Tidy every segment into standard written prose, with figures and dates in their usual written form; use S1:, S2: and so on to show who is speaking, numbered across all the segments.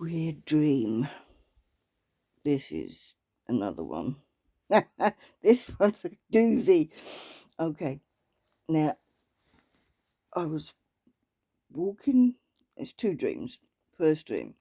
S1: Weird dream. This is another one. This one's a doozy. Okay, now I was walking. It's two dreams. First dream,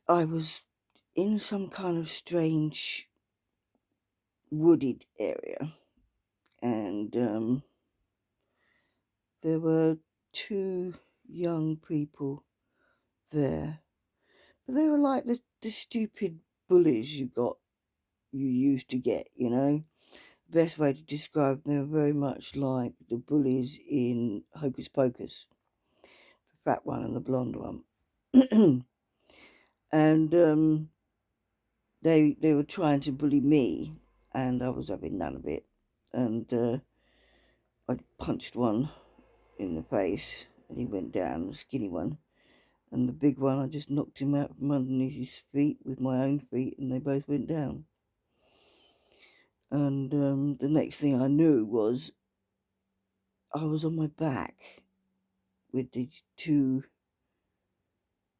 S1: I was in some kind of strange wooded area, and there were two young people there, but they were like the stupid bullies you used to get. Best way to describe them, they're very much like the bullies in Hocus Pocus, the fat one and the blonde one. And they were trying to bully me, and I was having none of it. And I punched one in the face, and he went down, the skinny one. And the big one, I just knocked him out from underneath his feet with my own feet, and they both went down. And the next thing I knew was I was on my back with these two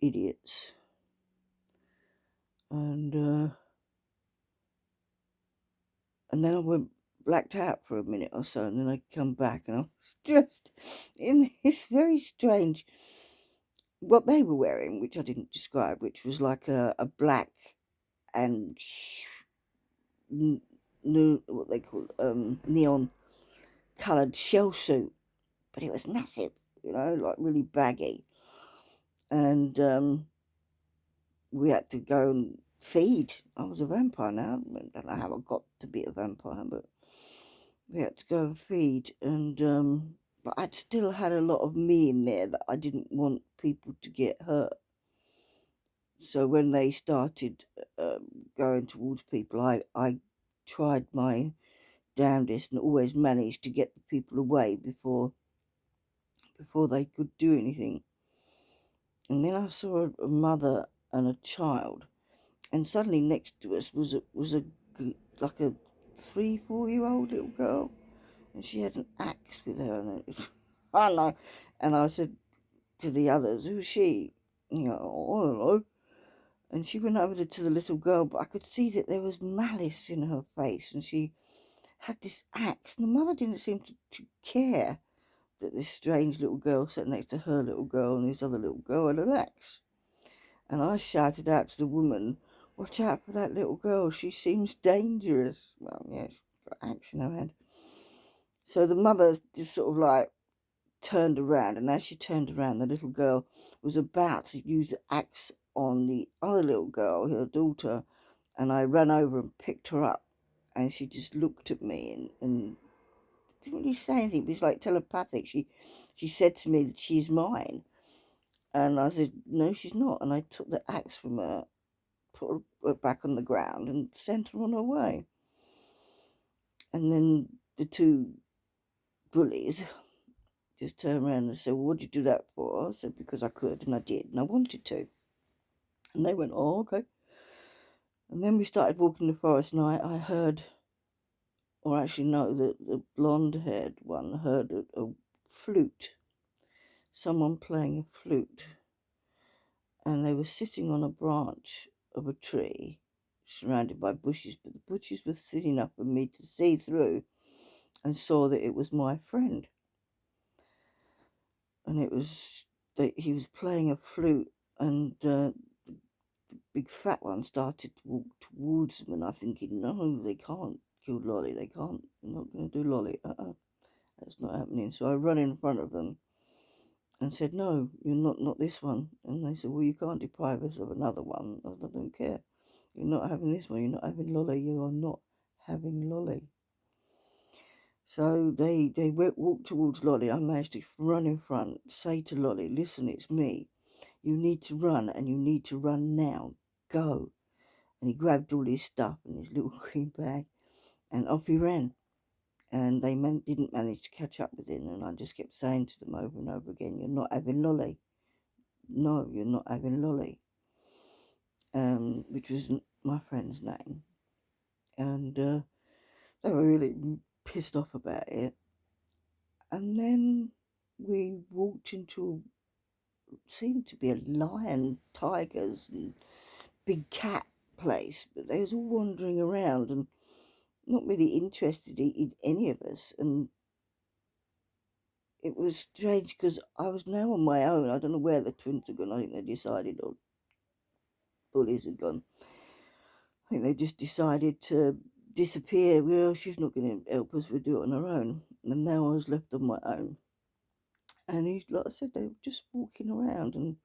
S1: idiots. And then I went blacked out for a minute or so, and then I come back, and I was just in this very strange, what they were wearing, which I didn't describe, which was like a black and what they call neon coloured shell suit, but it was massive, like really baggy. And we had to go and feed. I was a vampire now. I don't know how I got to be a vampire, but we had to go and feed. And but I'd still had a lot of me in there that I didn't want people to get hurt. So when they started going towards people, I tried my damnedest and always managed to get the people away before they could do anything. And then I saw a mother and a child, and suddenly next to us was a like a 3-4 year old little girl, and she had an axe with her, and I know. And I said to the others, "Who's she?" "Oh, I don't know." And she went over to the little girl, but I could see that there was malice in her face, and she had this axe, and the mother didn't seem to care that this strange little girl sat next to her little girl, and this other little girl had an axe. And I shouted out to the woman, "Watch out for that little girl, she seems dangerous." Well, yeah, she's got an axe in her hand. So the mother just sort of like turned around, and as she turned around, the little girl was about to use the axe on the other little girl, her daughter, and I ran over and picked her up, and she just looked at me and didn't really say anything, but it's like telepathic. She said to me that she's mine, and I said, "No, she's not," and I took the axe from her, put her back on the ground, and sent her on her way. And then the two bullies just turned around and said, "Well, what'd you do that for?" I said, "Because I could, and I did, and I wanted to." And they went, "Oh, okay." And then we started walking the forest, and I heard, or actually no, the blonde-haired one heard a flute, someone playing a flute, and they were sitting on a branch of a tree surrounded by bushes, but the bushes were thin enough for me to see through, and saw that it was my friend. And it was that he was playing a flute, and the big fat one started to walk towards them, and I'm thinking, no, they can't kill Lolly, they can't, they're not going to do Lolly, that's not happening. So I run in front of them and said, "No, you're not this one." And they said, "Well, you can't deprive us of another one." I don't care. You're not having this one, you're not having Lolly, you are not having Lolly. So they walked towards Lolly. I managed to run in front, say to Lolly, "Listen, it's me. You need to run, and you need to run now. Go." And he grabbed all his stuff in his little green bag, and off he ran. And they didn't manage to catch up with him, and I just kept saying to them over and over again, "You're not having Lolly. No, you're not having Lolly." Which was my friend's name. And they were really pissed off about it. And then we walked into seemed to be a lion, tigers, and big cat place, but they was all wandering around and not really interested in any of us. And it was strange because I was now on my own. I don't know where the twins had gone. I think they decided, or bullies had gone. I think they just decided to disappear. Well, she's not going to help us. We'll do it on our own. And now I was left on my own. And he, like I said, they were just walking around and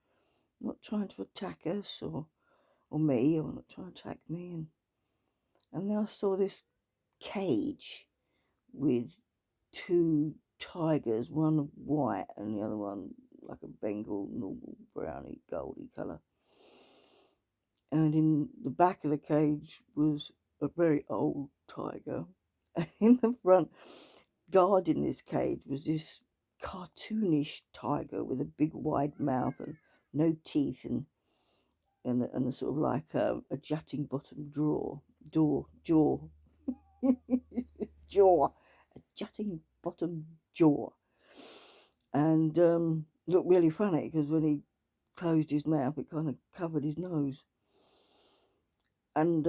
S1: not trying to attack us or me, or not trying to attack me. And then I saw this cage with two tigers, one white and the other one like a Bengal, normal browny, goldy colour. And in the back of the cage was a very old tiger. And in the front, guarding this cage, was this cartoonish tiger with a big wide mouth and no teeth and a sort of like a jutting bottom jaw, jaw, a jutting bottom jaw. And looked really funny because when he closed his mouth, it kind of covered his nose. And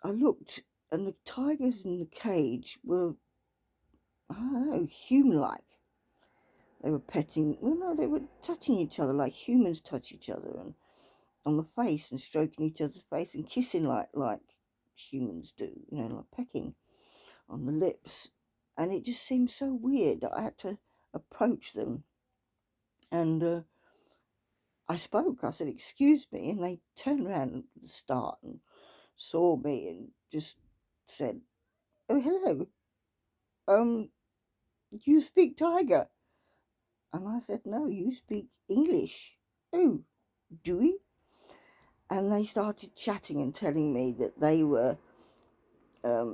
S1: I looked, and the tigers in the cage were, I don't know, human-like. They were petting, well, no, they were touching each other like humans touch each other, and on the face, and stroking each other's face, and kissing like humans do, like pecking on the lips. And it just seemed so weird that I had to approach them. And I spoke. I said, "Excuse me," and they turned around at the start and saw me and just said, "Oh, hello. You speak tiger?" And I said, "No, you speak English." "Oh, do we?" And they started chatting and telling me that they were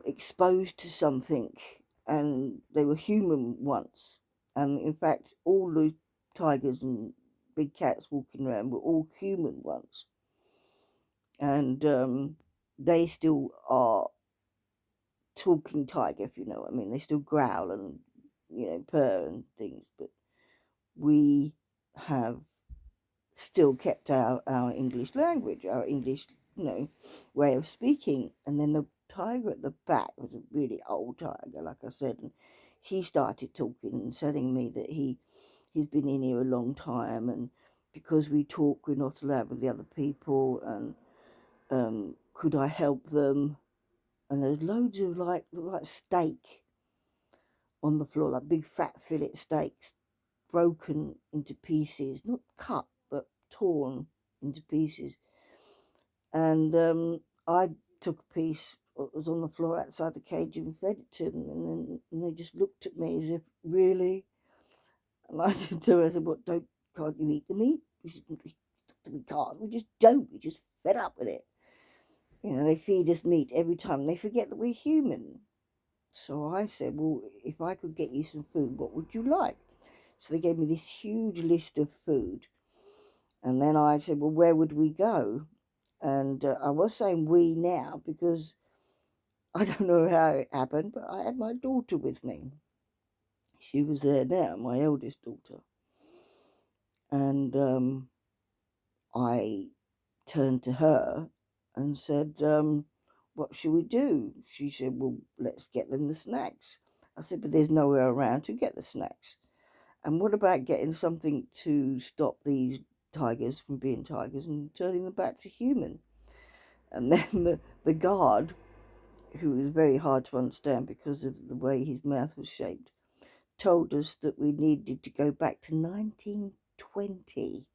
S1: exposed to something and they were human once. And in fact, all the tigers and big cats walking around were all human once. And they still are talking tiger, if you know what I mean. They still growl and, purr and things, but we have still kept our English language, our English, way of speaking. And then the tiger at the back was a really old tiger, like I said, and he started talking and telling me that he's been in here a long time, and because we talk, we're not allowed with the other people, and could I help them? And there's loads of like steak on the floor, like big fat fillet steaks, broken into pieces, not cut but torn into pieces. And I took a piece that was on the floor outside the cage and fed it to them, and they just looked at me as if, really? And I just told her, I said, "What, can't you eat the meat?" We said, "We can't, we just don't, we just fed up with it." They feed us meat every time. They forget that we're human. So I said, "Well, if I could get you some food, what would you like?" So they gave me this huge list of food. And then I said, "Well, where would we go?" And I was saying "we" now because I don't know how it happened, but I had my daughter with me. She was there now, my eldest daughter. And I turned to her and said, "What should we do?" She said, "Well, let's get them the snacks." I said, "But there's nowhere around to get the snacks. And what about getting something to stop these tigers from being tigers and turning them back to human?" And then the guard, who was very hard to understand because of the way his mouth was shaped, told us that we needed to go back to 1920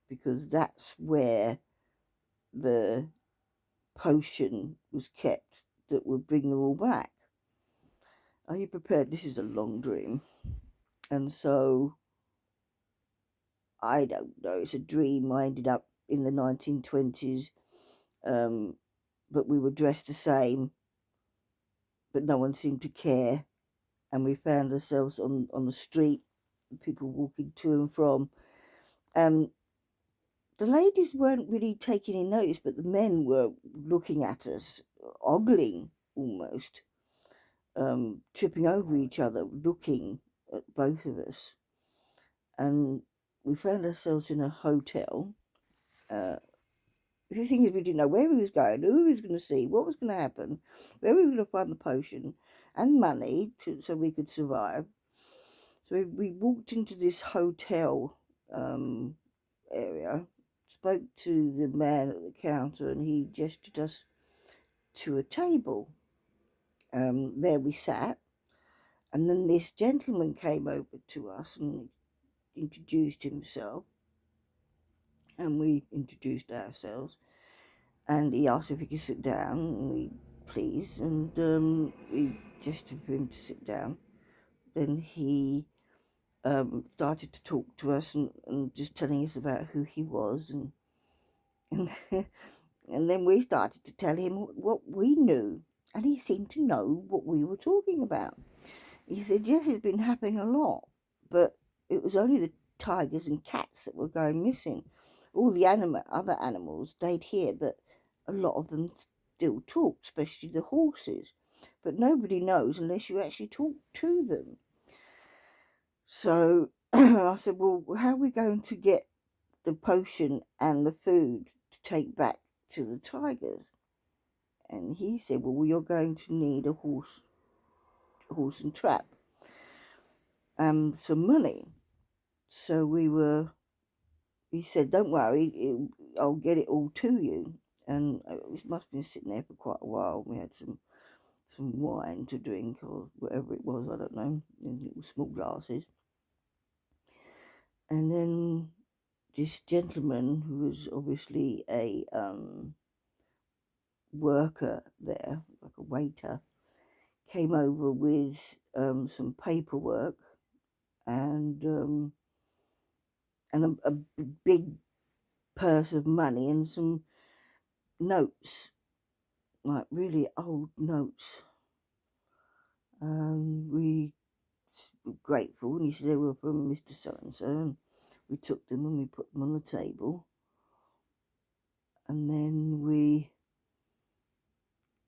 S1: because that's where the potion was kept that would bring them all back. Are you prepared? This is a long dream. And so, I don't know, it's a dream. I ended up in the 1920s, but we were dressed the same, but no one seemed to care. And we found ourselves on the street, people walking to and from. The ladies weren't really taking any notice, but the men were looking at us, ogling almost, tripping over each other, looking at both of us. And we found ourselves in a hotel. Uh, the thing is, we didn't know where we was going, who we was going to see, what was going to happen, where we were going to find the potion and money so we could survive. So we walked into this hotel area, spoke to the man at the counter, and he gestured us to a table. There we sat, and then this gentleman came over to us and introduced himself, and we introduced ourselves, and he asked if we could sit down, and we please, and we gestured for him to sit down. Then he started to talk to us and just telling us about who he was, and and then we started to tell him what we knew, and he seemed to know what we were talking about. He said, yes, it's been happening a lot, but it was only the tigers and cats that were going missing. All the other animals stayed here, but a lot of them still talk, especially the horses. But nobody knows unless you actually talk to them. So I said, well, how are we going to get the potion and the food to take back to the tigers? And he said, well, you're going to need a horse and trap, some money. So he said, don't worry, I'll get it all to you. And it must have been sitting there for quite a while. We had some wine to drink or whatever it was, I don't know, in little small glasses. And then this gentleman, who was obviously a worker there, like a waiter, came over with some paperwork and a big purse of money and some notes, like really old notes. We were grateful, and he said they were from Mr. So-and-so, and we took them and we put them on the table. And then we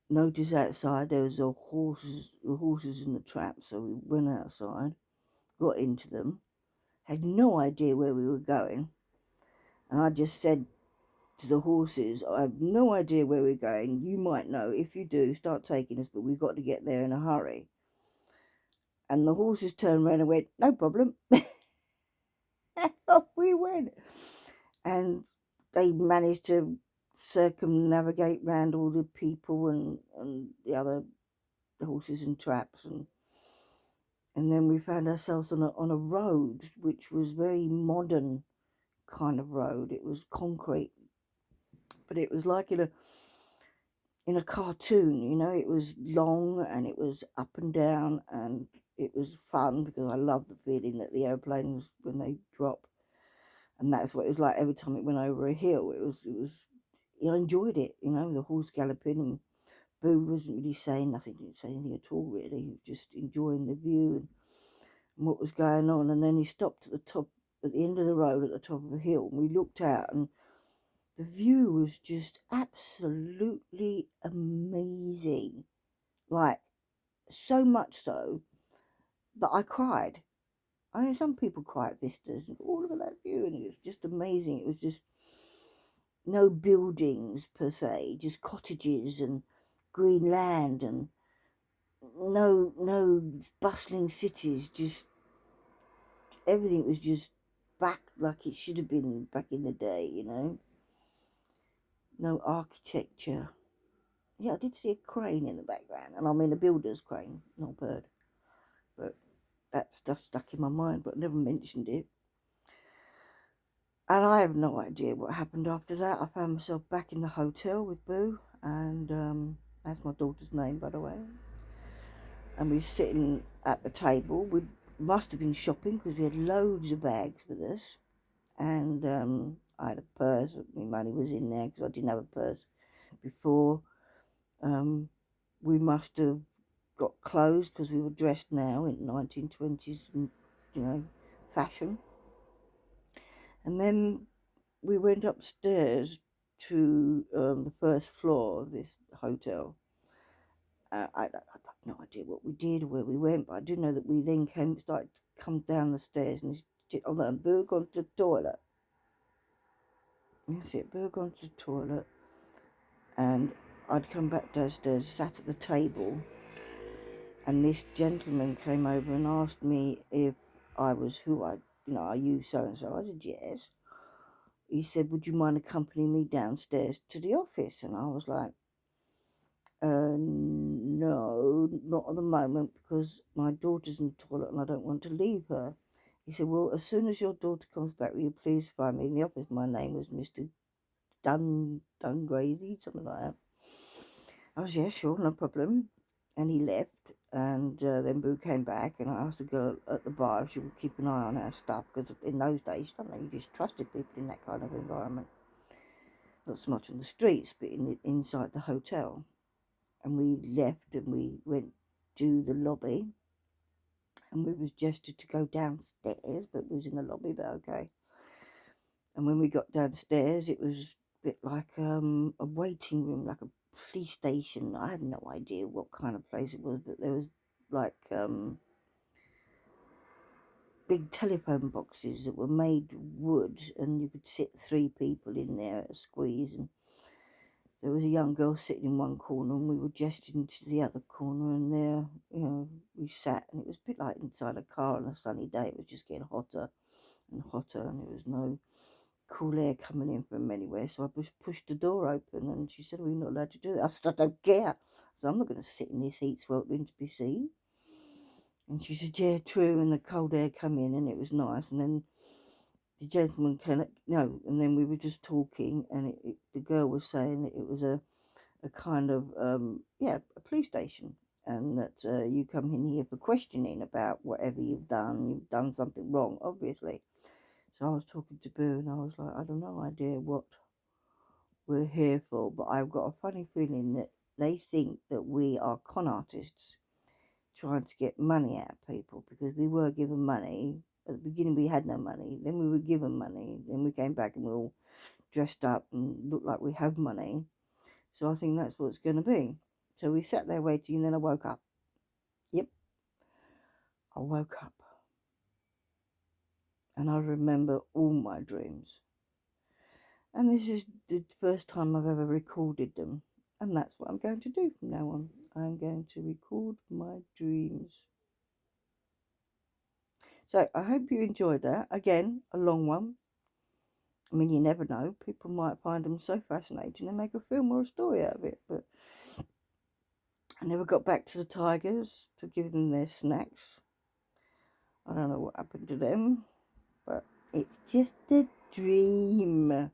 S1: noticed outside there was the horses in the trap, so we went outside, got into them, had no idea where we were going, and I just said to the horses, I have no idea where we're going, you might know, if you do, start taking us, but we've got to get there in a hurry. And the horses turned around and went, no problem. Off we went. And they managed to circumnavigate round all the people and the other horses and traps, and then we found ourselves on a road which was very modern kind of road. It was concrete, but it was like in a cartoon, you know. It was long and it was up and down, and it was fun because I love the feeling that the airplanes, when they drop, and that's what it was like every time it went over a hill. It was I enjoyed it, you know, the horse galloping, and Boo wasn't really saying nothing, didn't say anything at all really. He was just enjoying the view and what was going on. And then he stopped at the end of the road at the top of a hill, and we looked out, and the view was just absolutely amazing. Like, so much so that I cried. I mean, some people cry at vistas and go, oh, look at that view, and it's just amazing. It was just no buildings per se, just cottages and green land, and no bustling cities. Just everything was just back like it should have been back in the day, you know. No architecture. Yeah, I did see a crane in the background, and I mean a builder's crane, not a bird. But that stuff stuck in my mind, but I never mentioned it. And I have no idea what happened after that. I found myself back in the hotel with Boo, and that's my daughter's name, by the way. And we were sitting at the table. We must have been shopping because we had loads of bags with us. And I had a purse. My money was in there because I didn't have a purse before. We must have got clothes because we were dressed now in 1920s, fashion. And then we went upstairs to the first floor of this hotel. I have no idea what we did or where we went, but I do know that we then started to come down the stairs, and this Oh no, Boo had gone to the toilet. That's it, Boo had gone to the toilet, and I'd come back downstairs, sat at the table, and this gentleman came over and asked me if I was are you so and so? I said yes. He said, would you mind accompanying me downstairs to the office? And I was like, no, not at the moment, because my daughter's in the toilet and I don't want to leave her. He said, well, as soon as your daughter comes back, will you please find me in the office? My name was Mr. Dungrazy, something like that. I was, yeah, sure, no problem. And he left, and then Boo came back, and I asked the girl at the bar if she would keep an eye on our stuff, because in those days, you just trusted people in that kind of environment. Not so much on the streets, but inside the hotel. And we left, and we went to the lobby, and we was gestured to go downstairs, but we was in the lobby, but okay. And when we got downstairs, it was a bit like a waiting room, like a police station. I had no idea what kind of place it was, but there was like big telephone boxes that were made wood, and you could sit 3 people in there at a squeeze. And there was a young girl sitting in one corner, and we were gesturing to the other corner, and there, we sat, and it was a bit like inside a car on a sunny day. It was just getting hotter and hotter, and there was no cool air coming in from anywhere. So I just pushed the door open, and she said, well, you're not allowed to do that. I said, I don't care. So I'm not going to sit in this heat sweltering to be seen. And she said, yeah, true. And the cold air come in, and it was nice. And then the gentleman and then we were just talking, and the girl was saying that it was a kind of, a police station. And that you come in here for questioning about whatever you've done something wrong, obviously. So I was talking to Boo, and I was like, I don't know idea what we're here for, but I've got a funny feeling that they think that we are con artists trying to get money out of people, because we were given money. At the beginning we had no money, then we were given money, then we came back and we are all dressed up and looked like we have money. So I think that's what it's going to be. So we sat there waiting, and then I woke up. Yep, I woke up. And I remember all my dreams. And this is the first time I've ever recorded them. And that's what I'm going to do from now on. I'm going to record my dreams. So I hope you enjoyed that. Again, a long one. I mean, you never know. People might find them so fascinating and make a film or a story out of it. But I never got back to the tigers to give them their snacks. I don't know what happened to them. But it's just a dream.